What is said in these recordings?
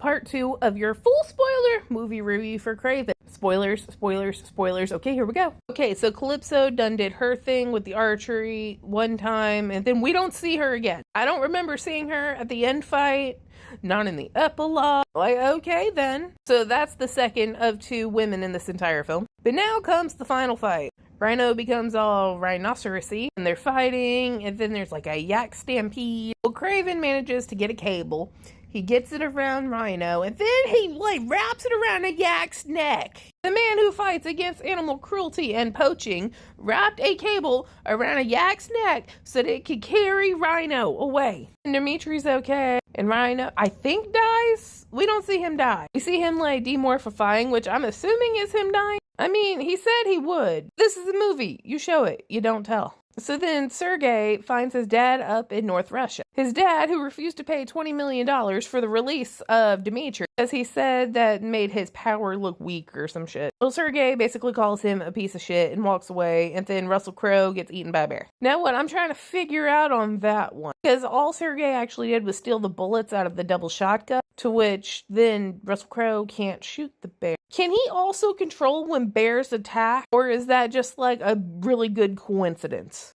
part 2 of your full spoiler movie review for Kraven. Spoilers, spoilers, spoilers. Okay, here we go. Okay, so Calypso done did her thing with the archery one time, and then we don't see her again. I don't remember seeing her at the end fight, not in the epilogue. Like, okay then. So that's the second of 2 women in this entire film. But now comes the final fight. Rhino becomes all rhinocerosy, and they're fighting, and then there's like a yak stampede. Well, Kraven manages to get a cable. He gets it around Rhino, and then he wraps it around a yak's neck. The man who fights against animal cruelty and poaching wrapped a cable around a yak's neck so that it could carry Rhino away. And Dimitri's okay, and Rhino, I think, dies. We don't see him die. We see him demorphifying, which I'm assuming is him dying. I mean, he said he would. This is a movie. You show it. You don't tell. So then Sergei finds his dad up in North Russia. His dad, who refused to pay $20 million for the release of Dimitri, as he said that made his power look weak or some shit. Well, Sergei basically calls him a piece of shit and walks away, and then Russell Crowe gets eaten by a bear. Now what I'm trying to figure out on that one, because all Sergei actually did was steal the bullets out of the double shotgun, to which then Russell Crowe can't shoot the bear. Can he also control when bears attack, or is that just a really good coincidence?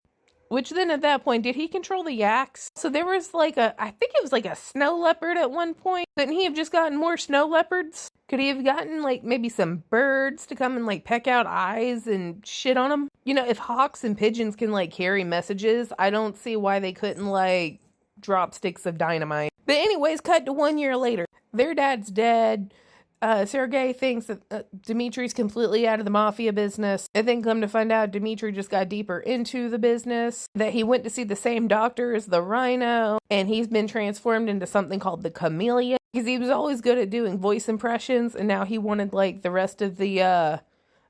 Which then at that point, did he control the yaks? So there was I think it was a snow leopard at one point. Couldn't he have just gotten more snow leopards? Could he have gotten maybe some birds to come and peck out eyes and shit on them? You know, if hawks and pigeons can carry messages, I don't see why they couldn't drop sticks of dynamite. But anyways, cut to 1 year later. Their dad's dead. Sergei thinks that Dimitri's completely out of the mafia business, and then come to find out Dimitri just got deeper into the business, that he went to see the same doctor as the Rhino, and he's been transformed into something called the Chameleon, because he was always good at doing voice impressions, and now he wanted the rest of the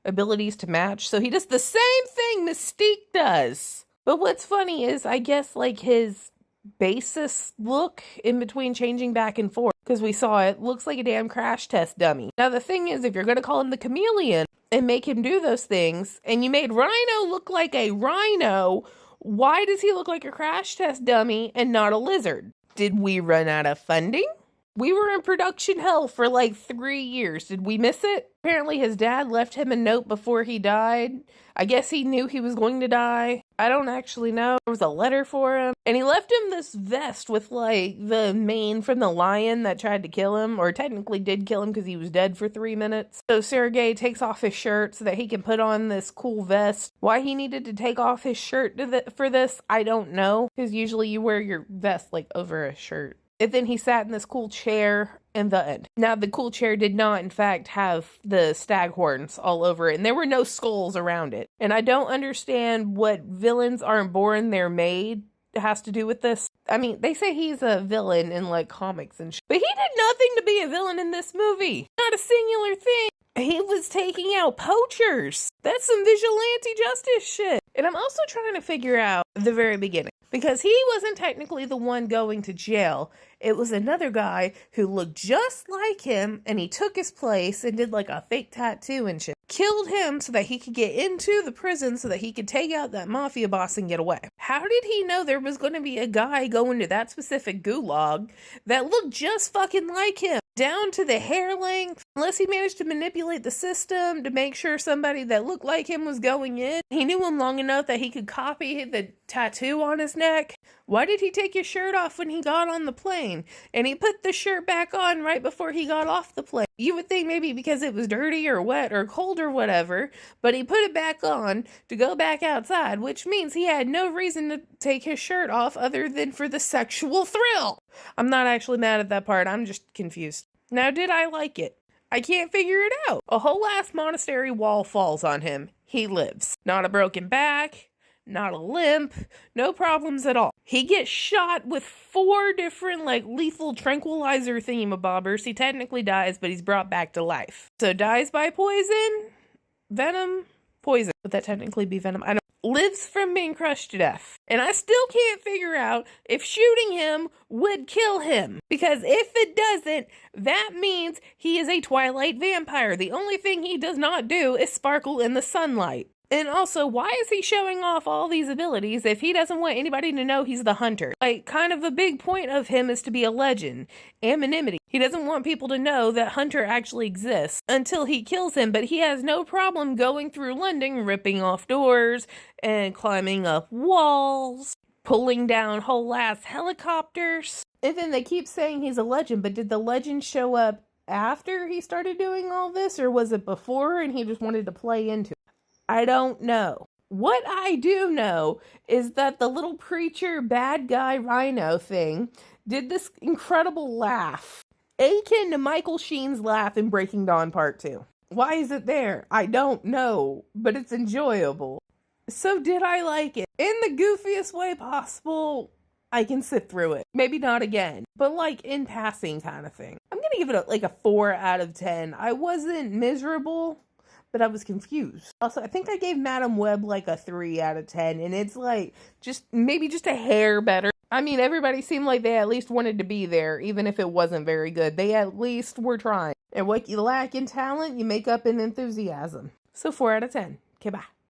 abilities to match, so he does the same thing Mystique does. But what's funny is, I guess his basis look in between changing back and forth, because we saw it, looks like a damn crash test dummy. Now the thing is, if you're going to call him the Chameleon and make him do those things, and you made Rhino look like a rhino, why does he look like a crash test dummy and not a lizard? Did we run out of funding? We were in production hell for 3 years. Did we miss it? Apparently his dad left him a note before he died. I guess he knew he was going to die. I don't actually know. There was a letter for him. And he left him this vest with the mane from the lion that tried to kill him, or technically did kill him because he was dead for 3 minutes. So Sergei takes off his shirt so that he can put on this cool vest. Why he needed to take off his shirt for this, I don't know. Because usually you wear your vest over a shirt. And then he sat in this cool chair in the end. Now, the cool chair did not, in fact, have the stag horns all over it, and there were no skulls around it. And I don't understand what villains aren't born, they're made has to do with this. I mean, they say he's a villain in comics and shit, but he did nothing to be a villain in this movie. Not a singular thing. He was taking out poachers. That's some vigilante justice shit. And I'm also trying to figure out the very beginning, because he wasn't technically the one going to jail. It was another guy who looked just like him, and he took his place and did a fake tattoo and shit. Killed him so that he could get into the prison so that he could take out that mafia boss and get away. How did he know there was going to be a guy going to that specific gulag that looked just fucking like him? Down to the hair length, unless he managed to manipulate the system to make sure somebody that looked like him was going in. He knew him long enough that he could copy the tattoo on his neck. Why did he take his shirt off when he got on the plane? And he put the shirt back on right before he got off the plane. You would think maybe because it was dirty or wet or cold or whatever, but he put it back on to go back outside, which means he had no reason to take his shirt off other than for the sexual thrill. I'm not actually mad at that part, I'm just confused. Now, did I like it? I can't figure it out. A whole ass monastery wall falls on him. He lives. Not a broken back, not a limp, no problems at all. He gets shot with 4 different lethal tranquilizer thingamabobbers. He technically dies, but he's brought back to life. So dies by poison, venom, poison. Would that technically be venom? I don't. Lives from being crushed to death. And I still can't figure out if shooting him would kill him. Because if it doesn't, that means he is a Twilight vampire. The only thing he does not do is sparkle in the sunlight. And also, why is he showing off all these abilities if he doesn't want anybody to know he's the hunter? Kind of a big point of him is to be a legend. Anonymity. He doesn't want people to know that Hunter actually exists until he kills him, but he has no problem going through London, ripping off doors and climbing up walls, pulling down whole ass helicopters. And then they keep saying he's a legend, but did the legend show up after he started doing all this, or was it before and he just wanted to play into it? I don't know. What I do know is that the little preacher bad guy rhino thing did this incredible laugh, akin to Michael Sheen's laugh in Breaking Dawn Part 2. Why is it there? I don't know, but it's enjoyable. So did I like it? In the goofiest way possible, I can sit through it. Maybe not again, but like in passing kind of thing. I'm gonna give it a 4 out of 10. I wasn't miserable, but I was confused. Also, I think I gave Madam Web a 3 out of 10, and it's maybe just a hair better. I mean, everybody seemed like they at least wanted to be there, even if it wasn't very good. They at least were trying. And what you lack in talent, you make up in enthusiasm. So 4 out of 10. Okay, bye.